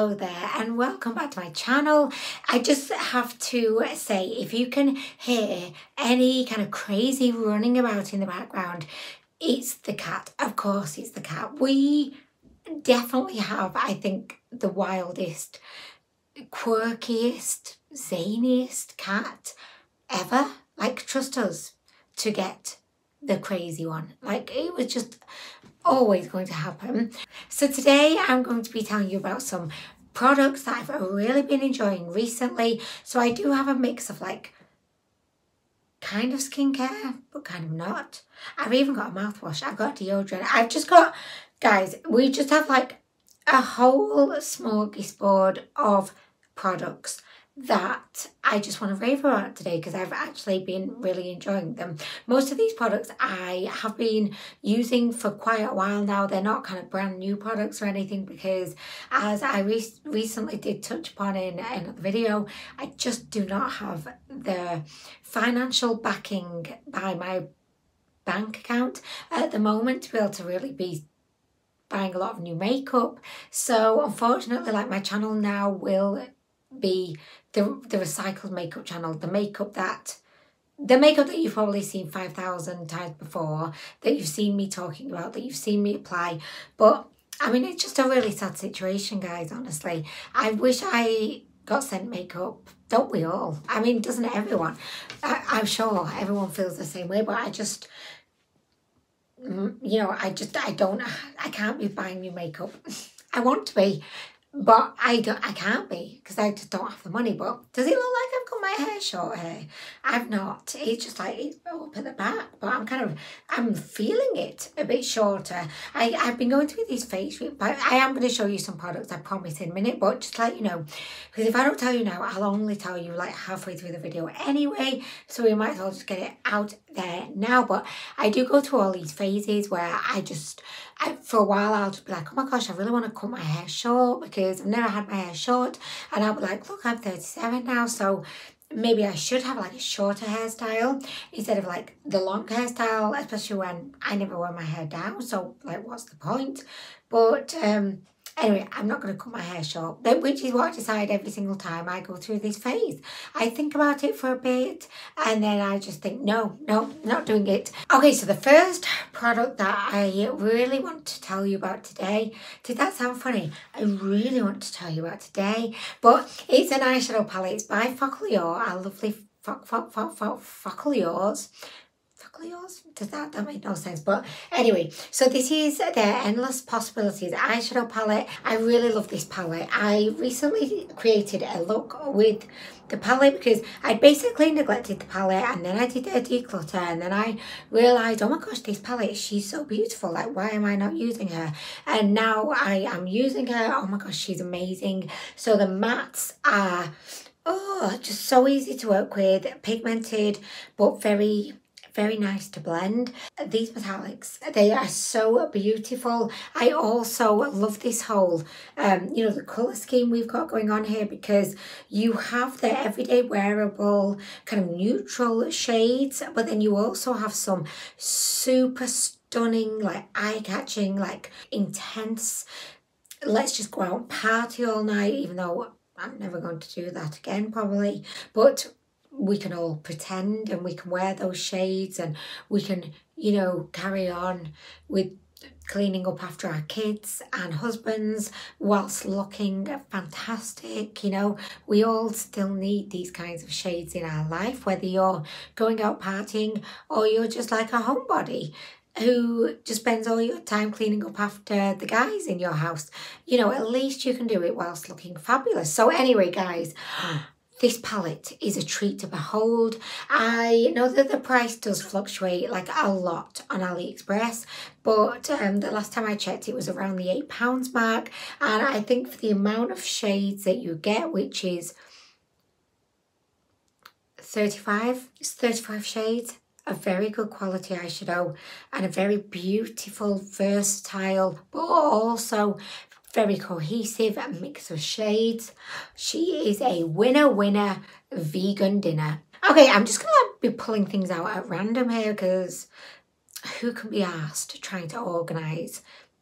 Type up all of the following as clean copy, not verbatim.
Hello there and welcome back to my channel. I just have to say, if you can hear any kind of crazy running about in the background, it's the cat. Of course it's the cat. We definitely have, I think, the wildest, quirkiest, zaniest cat ever. Like, trust us to get the crazy one. Like, it was just always going to happen. So today I'm going to be telling you about some products that I've really been enjoying recently. So I do have a mix of like kind of skincare but kind of not. I've even got a mouthwash, I've got deodorant, I've just got, guys, we just have like a whole smorgasbord of products that I just want to rave about today because I've actually been really enjoying them. Most of these products I have been using for quite a while now. They're not kind of brand new products or anything because, as I recently did touch upon in another video, I just do not have the financial backing by my bank account at the moment to be able to really be buying a lot of new makeup. So unfortunately, like, my channel now will be the recycled makeup channel, the makeup that you've probably seen 5,000 times before, that you've seen me talking about, that you've seen me apply. But I mean, it's just a really sad situation, guys, honestly. I wish I got sent makeup. Don't we all? I mean, doesn't everyone? I'm sure everyone feels the same way, but I just, you know, I can't be buying new makeup. I want to be, but I can't be because I just don't have the money. But does it look like I've got my hair short here? I've not. It's just like it's up at the back, but I'm feeling it a bit shorter. I've been going through these phase, but I am going to show you some products, I promise, in a minute. But just to let you know, because if I don't tell you now, I'll only tell you like halfway through the video anyway. So we might as well just get it out there now. But I do go through all these phases where for a while I'll just be like, oh my gosh, I really want to cut my hair short because I've never had my hair short. And I'll be like, look, I'm 37 now, so maybe I should have like a shorter hairstyle instead of like the long hairstyle, especially when I never wear my hair down. So like, what's the point? But anyway, I'm not going to cut my hair short, which is what I decide every single time I go through this phase. I think about it for a bit and then I just think, no, not doing it. Okay, so the first product that I really want to tell you about today, did that sound funny? I really want to tell you about today, but it's an eyeshadow palette. It's by Focalior, our lovely Focaliors. Does that make no sense? But anyway, so this is their Endless Possibilities eyeshadow palette. I really love this palette. I recently created a look with the palette because I basically neglected the palette, and then I did a declutter, and then I realised, oh my gosh, this palette, she's so beautiful. Like, why am I not using her? And now I am using her. Oh my gosh, she's amazing. So the mattes are, oh, just so easy to work with, pigmented, but very nice to blend. These metallics, they are so beautiful. I also love this whole you know, the color scheme we've got going on here, because you have the everyday wearable kind of neutral shades, but then you also have some super stunning, like eye-catching, like intense, let's just go out and party all night, even though I'm never going to do that again probably, but we can all pretend and we can wear those shades and we can, you know, carry on with cleaning up after our kids and husbands whilst looking fantastic. You know, we all still need these kinds of shades in our life, whether you're going out partying or you're just like a homebody who just spends all your time cleaning up after the guys in your house. You know, at least you can do it whilst looking fabulous. So anyway, guys, this palette is a treat to behold. I know that the price does fluctuate like a lot on AliExpress, but the last time I checked it was around the £8 mark, and I think for the amount of shades that you get, which is 35, it's 35 shades, a very good quality eyeshadow and a very beautiful, versatile, but also very cohesive mix of shades. She is a winner vegan dinner. Okay, I'm just gonna be pulling things out at random here because who can be asked trying to organise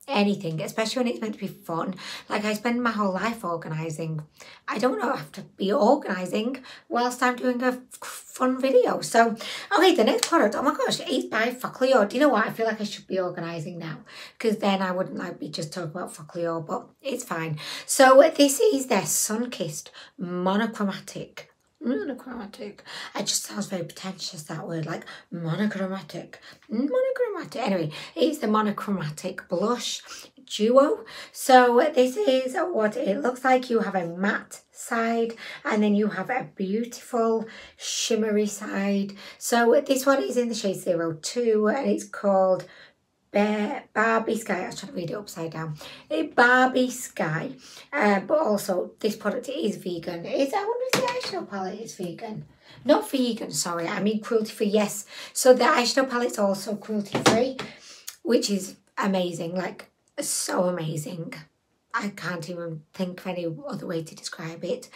anything, especially when it's meant to be fun. Like, I spend my whole life organising. I don't know, I have to be organising whilst I'm doing a fun video. So, okay, the next product, oh my gosh, it's by Focleo. Do you know what? I feel like I should be organising now, because then I wouldn't like be just talking about Focleo, but it's fine. So this is their Sun-Kissed Monochromatic. Monochromatic. It just sounds very pretentious, that word, like monochromatic. Monochromatic. Anyway, it's the Monochromatic Blush Duo. So this is what it looks like. You have a matte side and then you have a beautiful shimmery side. So this one is in the shade 02 and it's called Barbie Sky. I was trying to read it upside down. Barbie Sky, but also this product is vegan. I wonder if the eyeshadow palette is vegan. Not vegan, sorry, I mean cruelty free. Yes, so the eyeshadow palette's also cruelty free, which is amazing, like so amazing. I can't even think of any other way to describe it.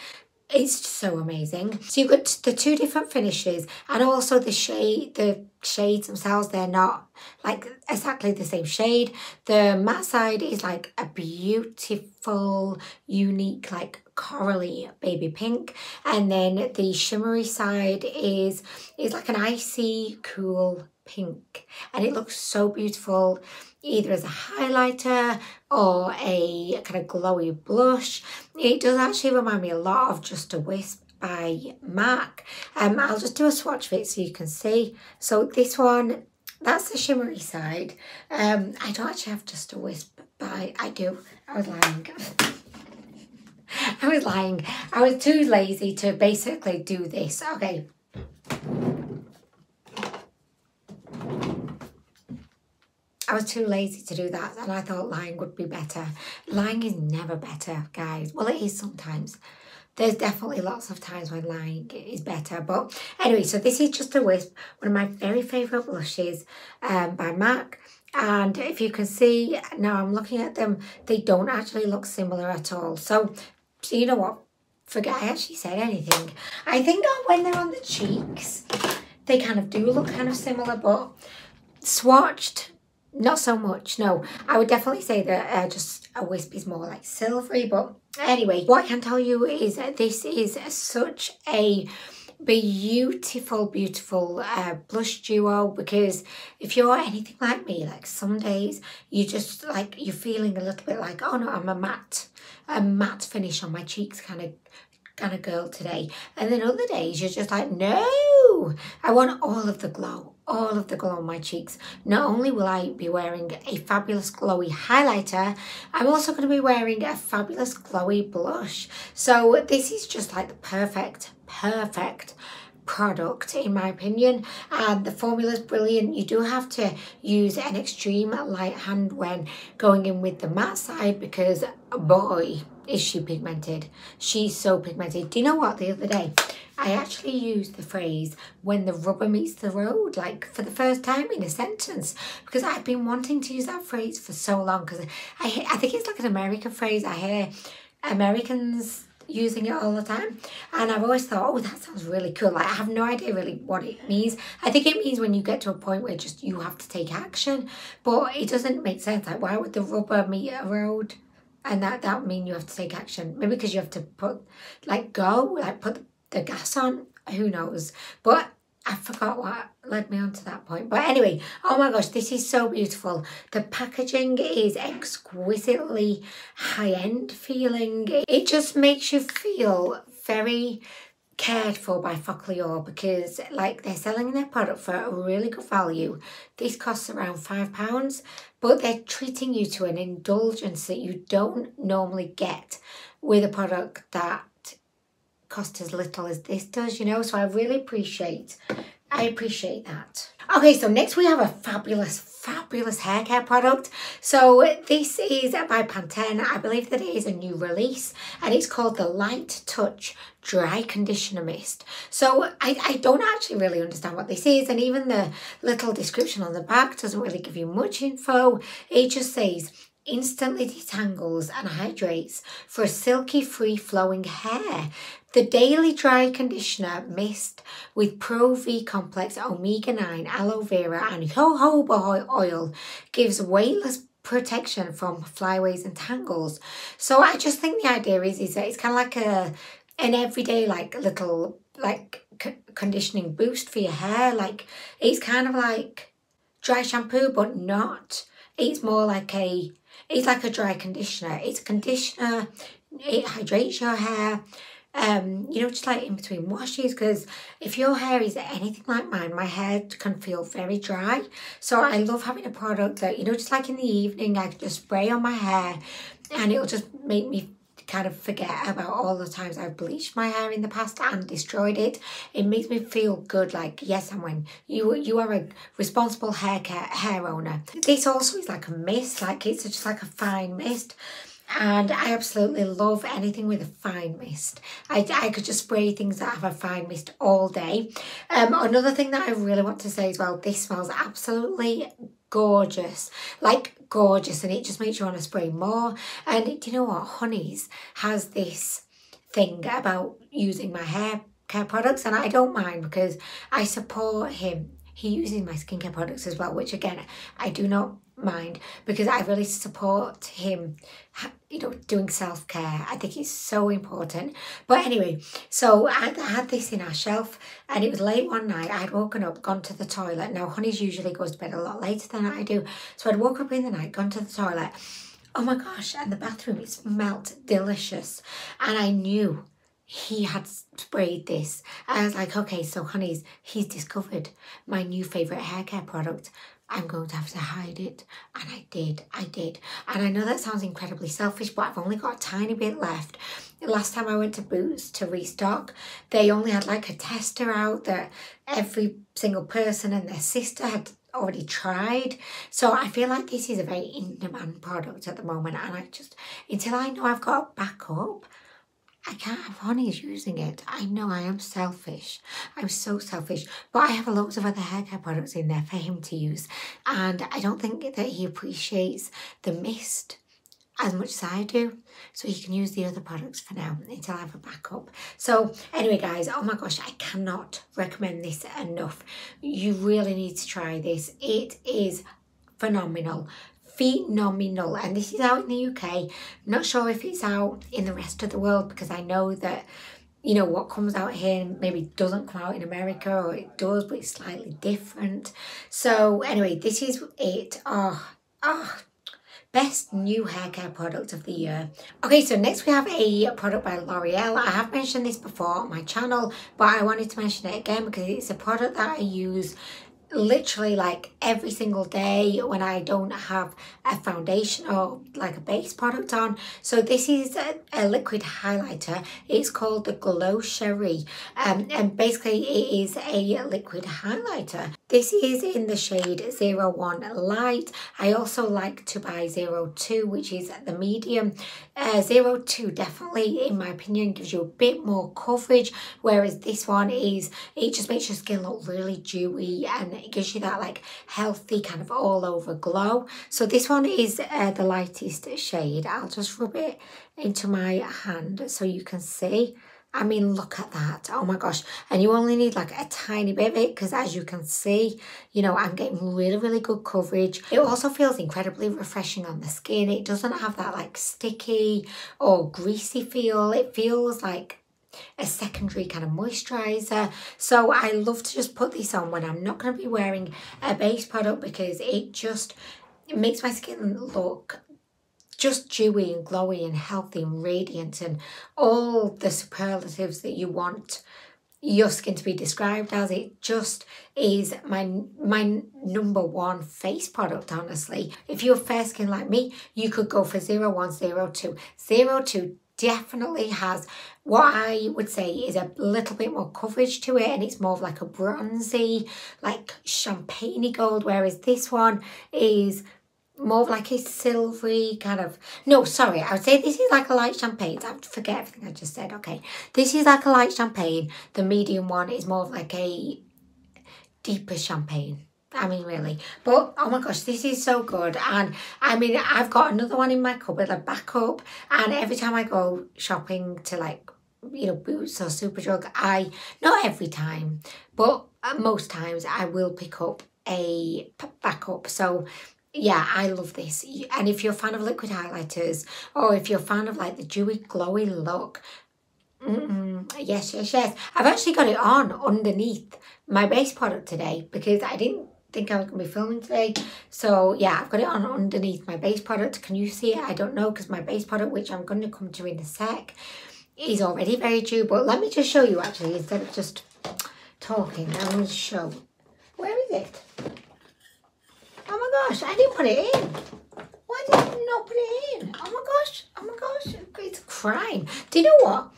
It's so amazing. So you've got the two different finishes, and also the shades themselves, they're not like exactly the same shade. The matte side is like a beautiful, unique, like corally baby pink, and then the shimmery side is like an icy cool pink, and it looks so beautiful either as a highlighter or a kind of glowy blush. It does actually remind me a lot of Just a Wisp by MAC. I'll just do a swatch of it so you can see. So this one, that's the shimmery side. I don't actually have Just a Wisp by, I do. I was lying. I was lying. I was too lazy to basically do this. Okay. I was too lazy to do that, and I thought lying would be better. Lying is never better, guys. Well, it is sometimes. There's definitely lots of times when lying is better. But anyway, so this is Just a Wisp, one of my very favourite blushes by MAC. And if you can see, now I'm looking at them, they don't actually look similar at all. So you know what? Forget I actually said anything. I think that when they're on the cheeks, they kind of do look kind of similar, but swatched, not so much. No, I would definitely say that Just a Wisp is more like silvery. But anyway, what I can tell you is that this is such a beautiful blush duo, because if you're anything like me, like some days you just like, you're feeling a little bit like, oh no, I'm a matte finish on my cheeks kind of girl today, and then other days you're just like, no, I want all of the glow on my cheeks. Not only will I be wearing a fabulous glowy highlighter, I'm also going to be wearing a fabulous glowy blush. So this is just like the perfect product in my opinion, and the formula is brilliant. You do have to use an extreme light hand when going in with the matte side, because boy is she pigmented. She's so pigmented. Do you know what, the other day I actually used the phrase when the rubber meets the road, like for the first time in a sentence, because I've been wanting to use that phrase for so long, because I think it's like an American phrase. I hear Americans using it all the time, and I've always thought, oh, that sounds really cool. Like, I have no idea really what it means. I think it means when you get to a point where just you have to take action, but it doesn't make sense. Like, why would the rubber meet a road and that would mean you have to take action? Maybe because you have to put the gas on, who knows. But I forgot what led me on to that point. But anyway, oh my gosh, this is so beautiful. The packaging is exquisitely high-end feeling. It just makes you feel very cared for by Focleo, because like, they're selling their product for a really good value. This costs around £5, but they're treating you to an indulgence that you don't normally get with a product that cost as little as this does, you know. So I really appreciate that. Okay, so next we have a fabulous hair care product. So this is by Pantene. I believe that it is a new release, and it's called the Light Touch Dry Conditioner Mist. So I don't actually really understand what this is, and even the little description on the back doesn't really give you much info. It just says, instantly detangles and hydrates for silky free-flowing hair. The Daily Dry Conditioner Mist with Pro V Complex Omega 9 Aloe Vera and Jojoba oil gives weightless protection from flyaways and tangles. So I just think the idea is that it's kind of like an everyday like little like conditioning boost for your hair. Like it's kind of like dry shampoo, but not. It's more like it's like a dry conditioner. It's a conditioner. It hydrates your hair. You know, just like in between washes, because if your hair is anything like mine, my hair can feel very dry. So I love having a product that, you know, just like in the evening, I can just spray on my hair and it'll just make me kind of forget about all the times I've bleached my hair in the past and destroyed it. It makes me feel good, like, yes, Anwen, you are a responsible hair owner. This also is like a mist, like it's just like a fine mist. And I absolutely love anything with a fine mist. I could just spray things that have a fine mist all day. Another thing that I really want to say as well, this smells absolutely gorgeous, like gorgeous, and it just makes you want to spray more. And do you know what? Honeys has this thing about using my hair care products, and I don't mind because I support him. He uses my skincare products as well, which again, I do not mind because I really support him, you know, doing self-care. I think it's so important. But anyway, so I had this in our shelf and it was late one night. I'd woken up, gone to the toilet. Now, Honey's usually goes to bed a lot later than I do. So I'd woke up in the night, gone to the toilet. Oh my gosh, and the bathroom, it smelled delicious. And I knew he had sprayed this. I was like, okay, so he's discovered my new favourite hair care product. I'm going to have to hide it. And I did. And I know that sounds incredibly selfish, but I've only got a tiny bit left. Last time I went to Boots to restock, they only had like a tester out that every single person and their sister had already tried. So I feel like this is a very in-demand product at the moment. And I just, until I know I've got a backup, I can't have Honey's using it. I know I am selfish. I'm so selfish. But I have loads of other hair care products in there for him to use. And I don't think that he appreciates the mist as much as I do. So he can use the other products for now until I have a backup. So anyway, guys, oh my gosh, I cannot recommend this enough. You really need to try this. It is phenomenal. Phenomenal. And this is out in the UK. I'm not sure if it's out in the rest of the world because I know that, you know, what comes out here maybe doesn't come out in America, or it does, but it's slightly different. So anyway, this is it. Best new hair care product of the year. Okay, so next we have a product by L'Oreal. I have mentioned this before on my channel, but I wanted to mention it again because it's a product that I use literally like every single day when I don't have a foundation or like a base product on. So this is a liquid highlighter. It's called the Glow Cherie, and basically it is a liquid highlighter. This is in the shade 01 Light. I also like to buy 02, which is the medium. 02 definitely, in my opinion, gives you a bit more coverage, whereas this one is, it just makes your skin look really dewy and it gives you that like healthy kind of all over glow. So this one is the lightest shade. I'll just rub it into my hand so you can see. I mean, look at that. Oh my gosh. And you only need like a tiny bit of it because as you can see, you know, I'm getting really, really good coverage. It also feels incredibly refreshing on the skin. It doesn't have that like sticky or greasy feel. It feels like a secondary kind of moisturizer. So I love to just put this on when I'm not going to be wearing a base product because it makes my skin look just dewy and glowy and healthy and radiant and all the superlatives that you want your skin to be described as. It just is my number one face product, honestly. If you have fair skin like me, you could go for 01, 02. 02 definitely has what I would say is a little bit more coverage to it, and it's more of like a bronzy, like champagne-y gold, whereas this one is more of like a silvery kind of, no, sorry, I would say this is like a light champagne. I would forget everything I just said. Okay, this is like a light champagne. The medium one is more of like a deeper champagne. I mean, really. But, oh my gosh, this is so good. And, I mean, I've got another one in my cupboard, a backup. And every time I go shopping to, like, you know, Boots or Superdrug, not every time, but most times I will pick up a backup. So yeah, I love this. And if you're a fan of liquid highlighters, or if you're a fan of like the dewy, glowy look, yes, yes, yes. I've actually got it on underneath my base product today because I didn't think I was going to be filming today. So yeah, I've got it on underneath my base product. Can you see it? I don't know, because my base product, which I'm going to come to in a sec, is already very dewy. But let me just show you actually, instead of just talking. I'm going to show. Where is it? Oh my gosh, I didn't put it in. Why did I not put it in? Oh my gosh, it's a crime. Do you know what?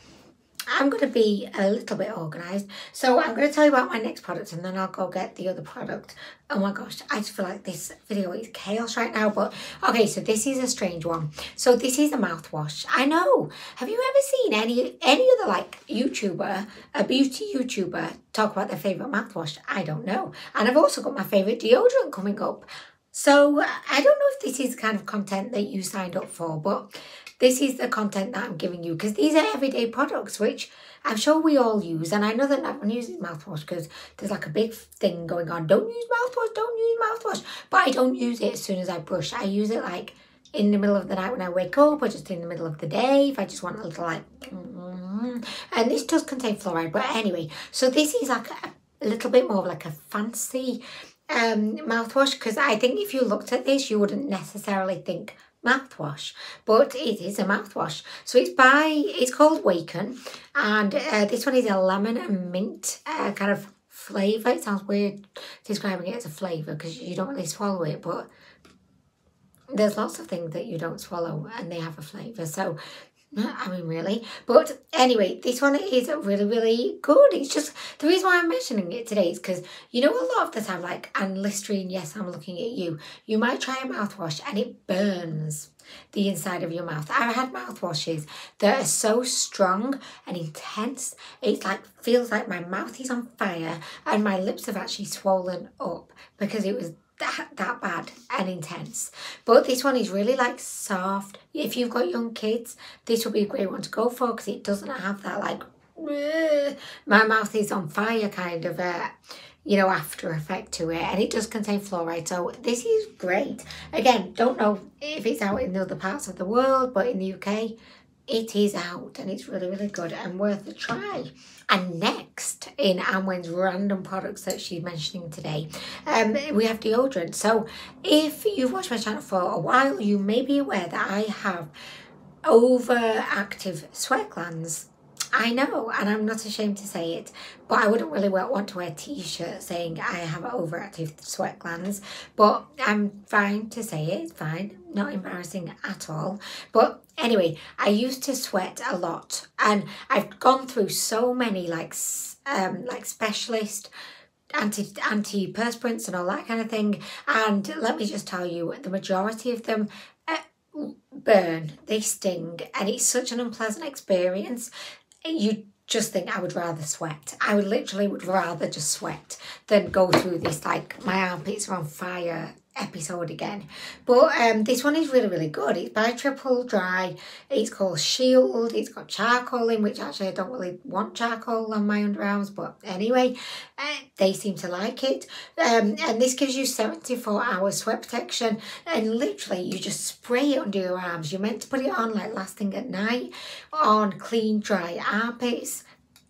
I'm going to be a little bit organised. So I'm going to tell you about my next product and then I'll go get the other product. Oh my gosh, I just feel like this video is chaos right now. But okay, so this is a strange one. So this is a mouthwash. I know. Have you ever seen any other like YouTuber, a beauty YouTuber, talk about their favourite mouthwash? I don't know. And I've also got my favourite deodorant coming up. So I don't know if this is the kind of content that you signed up for, but this is the content that I'm giving you because these are everyday products, which I'm sure we all use. And I know that everyone uses mouthwash because there's like a big thing going on. Don't use mouthwash, don't use mouthwash. But I don't use it as soon as I brush. I use it like in the middle of the night when I wake up, or just in the middle of the day if I just want a little like... And this does contain fluoride. But anyway, so this is like a little bit more of like a fancy mouthwash, because I think if you looked at this, you wouldn't necessarily think mouthwash, but it is a mouthwash. So it's called Waken, and this one is a lemon and mint kind of flavour. It sounds weird describing it as a flavour because you don't really swallow it, but there's lots of things that you don't swallow and they have a flavour. So I mean, really. But anyway, this one is really, really good. It's just, the reason why I'm mentioning it today is because, you know, a lot of the time, like, and Listerine, yes, I'm looking at you. You might try a mouthwash and it burns the inside of your mouth. I've had mouthwashes that are so strong and intense. It's like, feels like my mouth is on fire and my lips have actually swollen up because it was that bad and intense. But this one is really like soft. If you've got young kids, this will be a great one to go for because it doesn't have that like my mouth is on fire kind of you know, after effect to it, and it does contain fluoride, so this is great. Again, don't know if it's out in other parts of the world, but in the UK it is out and it's really, really good and worth a try. And next in Anwen's random products that she's mentioning today, we have deodorant. So if you've watched my channel for a while, you may be aware that I have overactive sweat glands. I know, and I'm not ashamed to say it, but I wouldn't really want to wear a t-shirt saying I have overactive sweat glands, but I'm fine to say it, it's fine, not embarrassing at all. But anyway, I used to sweat a lot, and I've gone through so many like specialist antiperspirants and all that kind of thing, and let me just tell you, the majority of them burn, they sting, and it's such an unpleasant experience. You just think I would rather sweat. I would rather just sweat than go through this like my armpits are on fire episode again. But this one is really, really good. It's by Triple Dry. It's called Shield. It's got charcoal in, which actually I don't really want charcoal on my underarms, but anyway, they seem to like it. And this gives you 74 hours sweat protection, and literally you just spray it under your arms. You're meant to put it on like last thing at night on clean, dry armpits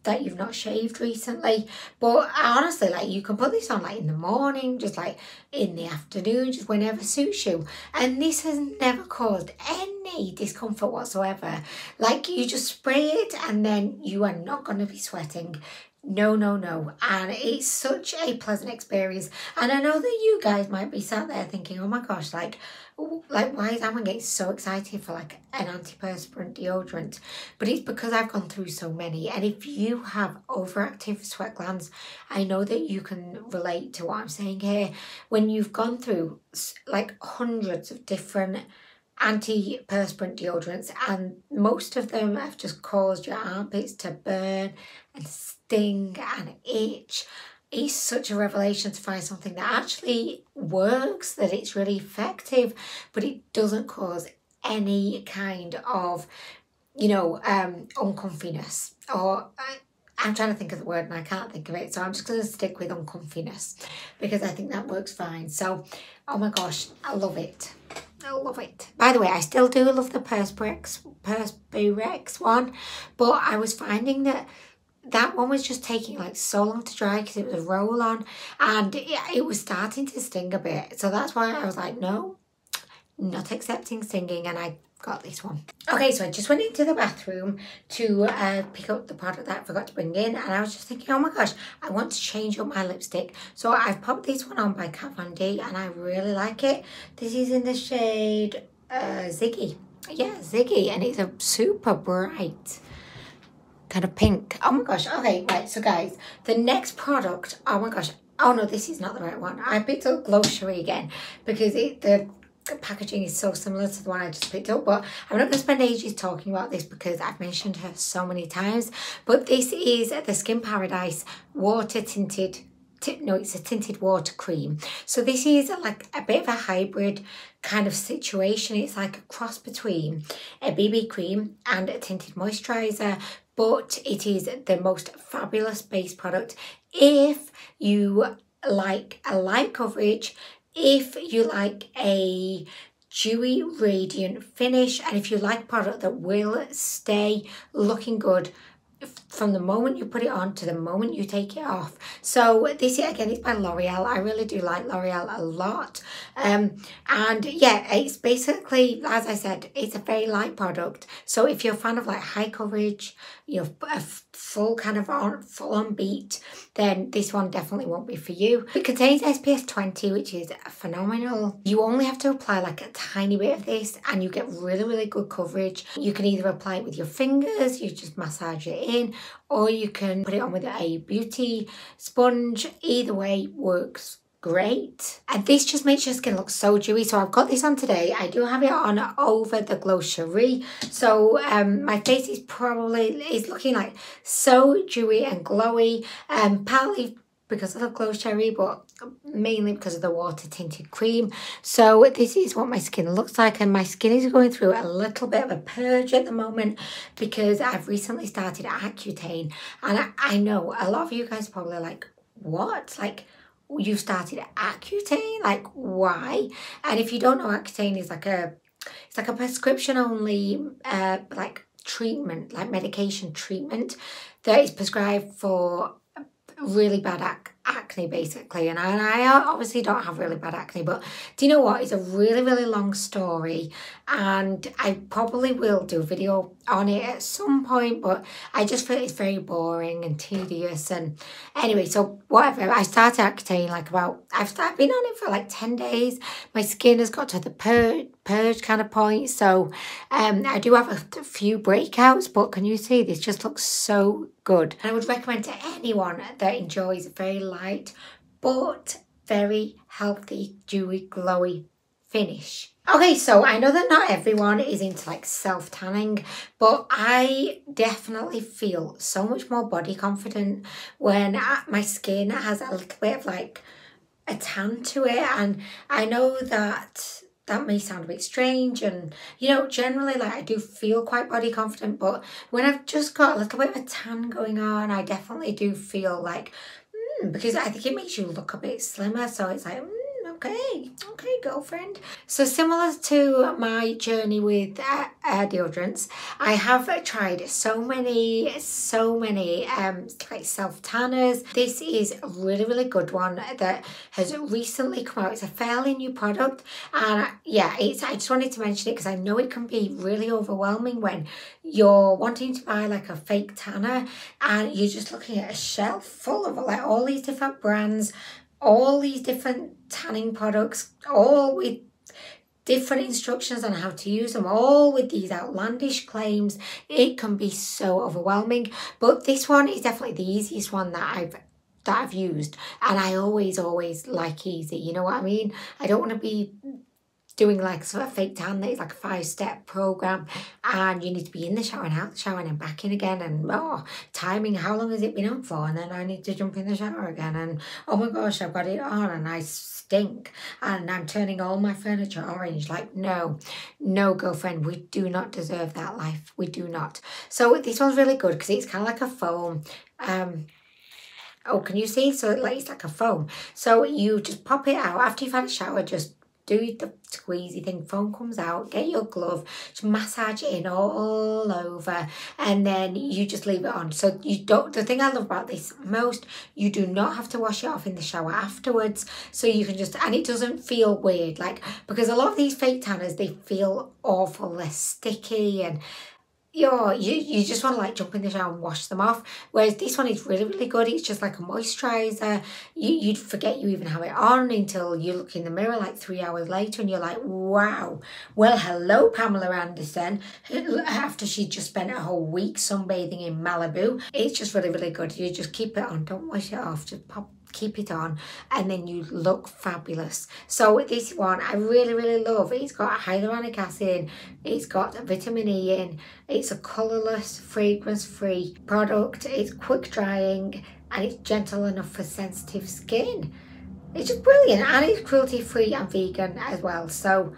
that you've not shaved recently. But honestly, like, you can put this on like in the morning, just like in the afternoon, just whenever suits you, and this has never caused any discomfort whatsoever. Like, you just spray it and then you are not going to be sweating. No, and it's such a pleasant experience. And I know that you guys might be sat there thinking, oh my gosh, like why is Anwen getting so excited for like an antiperspirant deodorant? But it's because I've gone through so many, and if you have overactive sweat glands, I know that you can relate to what I'm saying here. When you've gone through like hundreds of different antiperspirant deodorants, and most of them have just caused your armpits to burn and sting and itch, it's such a revelation to find something that actually works, that it's really effective, but it doesn't cause any kind of, you know, uncomfiness or I'm trying to think of the word and I can't think of it, so I'm just going to stick with uncomfiness because I think that works fine. So, oh my gosh, I love it. I love it. By the way, I still do love the Perspirex one, but I was finding that one was just taking like so long to dry because it was a roll on, and it was starting to sting a bit. So that's why I was like, no, not accepting stinging, and I got this one. Okay, so I just went into the bathroom to pick up the product that I forgot to bring in, and I was just thinking, oh my gosh, I want to change up my lipstick. So I've popped this one on by Kat Von D, and I really like it. This is in the shade Ziggy. Yeah, Ziggy, and it's a super bright kind of pink. Oh my gosh. Okay, right, so guys, the next product, oh my gosh, oh no, this is not the right one. I picked up Glow Cherie again because the packaging is so similar to the one I just picked up, but I'm not going to spend ages talking about this because I've mentioned her so many times. But this is the Skin Paradise water tinted, no, it's a tinted water cream. So this is like a bit of a hybrid kind of situation. It's like a cross between a BB cream and a tinted moisturizer, but it is the most fabulous base product if you like a light coverage, if you like a dewy, radiant finish, and if you like a product that will stay looking good from the moment you put it on to the moment you take it off. So this again is by L'Oreal. I really do like L'Oreal a lot. And yeah, it's basically, as I said, it's a very light product. So if you're a fan of like high coverage, you know, a full kind of full on beat, then this one definitely won't be for you. It contains SPF 20, which is phenomenal. You only have to apply like a tiny bit of this and you get really, really good coverage. You can either apply it with your fingers, you just massage it in, or you can put it on with a beauty sponge. Either way works great, and this just makes your skin look so dewy. So I've got this on today. I do have it on over the Glow Cherie, so my face is looking like so dewy and glowy, partly because of the Glow Cherie, but mainly because of the water tinted cream. So this is what my skin looks like, and my skin is going through a little bit of a purge at the moment because I've recently started Accutane, and I know a lot of you guys are probably like, what? Like, you started Accutane? Like, why? And if you don't know, Accutane is like it's like a prescription only like treatment, like medication treatment that is prescribed for really bad acne basically. And I obviously don't have really bad acne, but do you know what? It's a really, really long story, and I probably will do a video on it at some point, but I just feel it's very boring and tedious. And anyway, so whatever, I started Accutane like I've been on it for like 10 days. My skin has got to the purge kind of point, so I do have a few breakouts, but can you see this just looks so good? And I would recommend to anyone that enjoys a very light but very healthy, dewy, glowy finish. Okay, so I know that not everyone is into like self-tanning, but I definitely feel so much more body confident when my skin has a little bit of like a tan to it. And I know that may sound a bit strange, and you know, generally like I do feel quite body confident, but when I've just got a little bit of a tan going on, I definitely do feel like because I think it makes you look a bit slimmer. So it's like okay, girlfriend. So similar to my journey with deodorants, I have tried so many like self tanners. This is a really, really good one that has recently come out. It's a fairly new product, and yeah, I just wanted to mention it because I know it can be really overwhelming when you're wanting to buy like a fake tanner and you're just looking at a shelf full of like all these different brands, all these different tanning products, all with different instructions on how to use them, all with these outlandish claims. It can be so overwhelming, but this one is definitely the easiest one that I've used, and I always like easy, you know what I mean? I don't want to be doing like sort of fake tan that is like a 5-step program, and you need to be in the shower and out the shower and then back in again, and timing, how long has it been on for, and then I need to jump in the shower again, and oh my gosh, I've got it on and I stink and I'm turning all my furniture orange. Like, no girlfriend, we do not deserve that life. We do not. So this one's really good because it's kind of like a foam. Oh, can you see? So it's like a foam. So you just pop it out after you've had a shower. Just do the squeezy thing. Foam comes out. Get your glove. Just massage it in all over, and then you just leave it on. So you don't. The thing I love about this most, you do not have to wash it off in the shower afterwards. So you can just, and it doesn't feel weird. Like, because a lot of these fake tanners, they feel awful. They're sticky and you just want to like jump in the shower and wash them off, whereas this one is really good. It's just like a moisturizer. You'd forget you even have it on until you look in the mirror like 3 hours later and you're like, wow, well, hello Pamela Anderson, after she just spent a whole week sunbathing in Malibu. It's just really good. You just keep it on, don't wash it off, just keep it on, and then you look fabulous. So this one I really love. It's got hyaluronic acid, it's got vitamin E in, it's a colourless, fragrance-free product, it's quick drying, and it's gentle enough for sensitive skin. It's just brilliant, and it's cruelty-free and vegan as well. So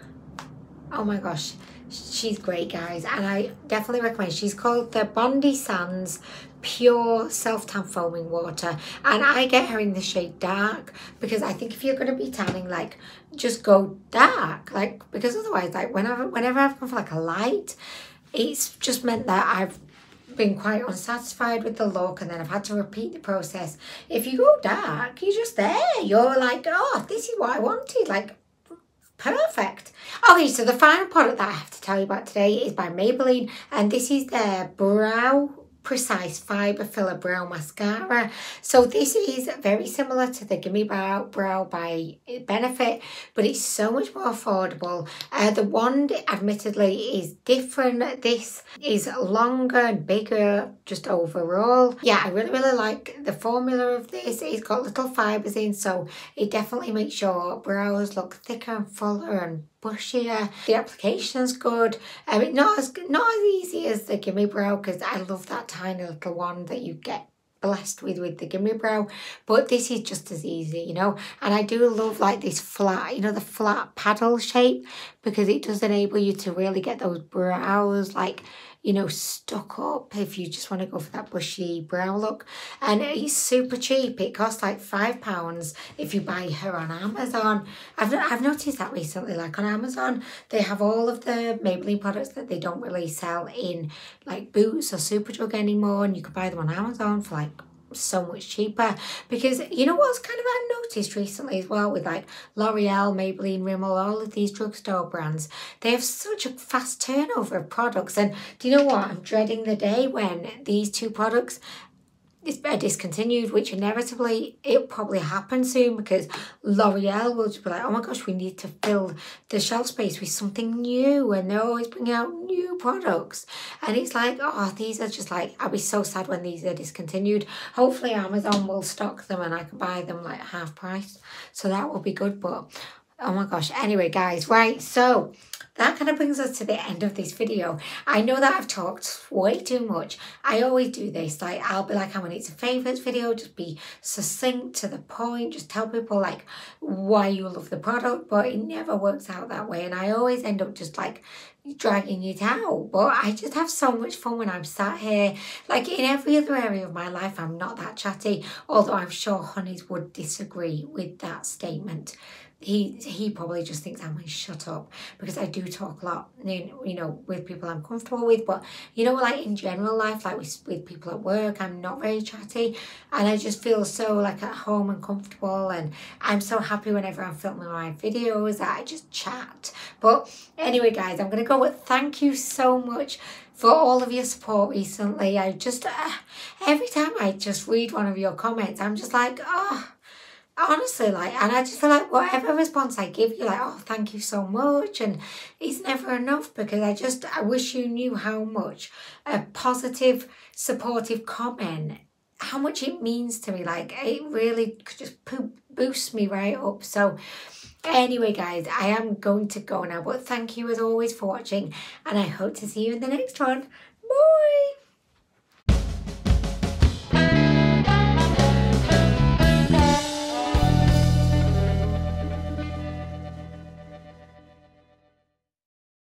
oh my gosh, she's great, guys, and I definitely recommend. She's called the Bondi Sands Pure Self-Tan Foaming Water, and I get her in the shade dark because I think if you're going to be tanning, like, just go dark, like, because otherwise, like, whenever I've gone for like a light, it's just meant that I've been quite unsatisfied with the look, and then I've had to repeat the process. If you go dark, you're just there, you're like, oh, this is what I wanted, like, perfect. Okay, so the final product that I have to tell you about today is by Maybelline, and this is their Brow Precise Fibre Filler Brow Mascara. So this is very similar to the Gimme Brow by Benefit, but it's so much more affordable. The wand admittedly is different. This is longer and bigger just overall. Yeah, I really like the formula of this. It's got little fibres in, so it definitely makes your brows look thicker and fuller and bushier. The application's good. Not as easy as the Gimme Brow, because I love that tiny little one that you get blessed with the Gimme Brow, but this is just as easy, you know. And I do love like this flat, you know, the flat paddle shape, because it does enable you to really get those brows like, you know, stuck up if you just want to go for that bushy brow look. And it's super cheap. It costs like £5 if you buy her on Amazon. I've noticed that recently, like on Amazon, they have all of the Maybelline products that they don't really sell in like Boots or Superdrug anymore, and you can buy them on Amazon for like so much cheaper. Because you know what's kind of I've noticed recently as well with like L'Oreal, Maybelline, Rimmel, all of these drugstore brands, they have such a fast turnover of products. And do you know what, I'm dreading the day when these two products are discontinued, which inevitably it'll probably happen soon, because L'Oreal will just be like, oh my gosh, we need to fill the shelf space with something new, and they're always bringing out new products, and it's like, oh, these are just like, I'll be so sad when these are discontinued. Hopefully Amazon will stock them and I can buy them like half price, so that will be good. But oh my gosh, anyway guys, right, so that kind of brings us to the end of this video. I know that I've talked way too much. I always do this. Like, I'll be like, when it's a favourites video, just be succinct to the point. Just tell people like why you love the product, but it never works out that way. And I always end up just like dragging it out. But I just have so much fun when I'm sat here. Like in every other area of my life, I'm not that chatty. Although I'm sure Honeys would disagree with that statement. He probably just thinks I'm going to shut up, because I do talk a lot, you know, with people I'm comfortable with. But, you know, like in general life, like with people at work, I'm not very chatty. And I just feel so like at home and comfortable. And I'm so happy whenever I'm filming my videos that I just chat. But anyway, guys, I'm going to go with thank you so much for all of your support recently. I just, every time I just read one of your comments, I'm just like, oh, honestly, like, and I just feel like whatever response I give you, like, oh, thank you so much, and it's never enough, because I wish you knew how much a positive, supportive comment, how much it means to me. Like, it really could just boost me right up. So Anyway, guys, I am going to go now, but thank you as always for watching, and I hope to see you in the next one. Bye!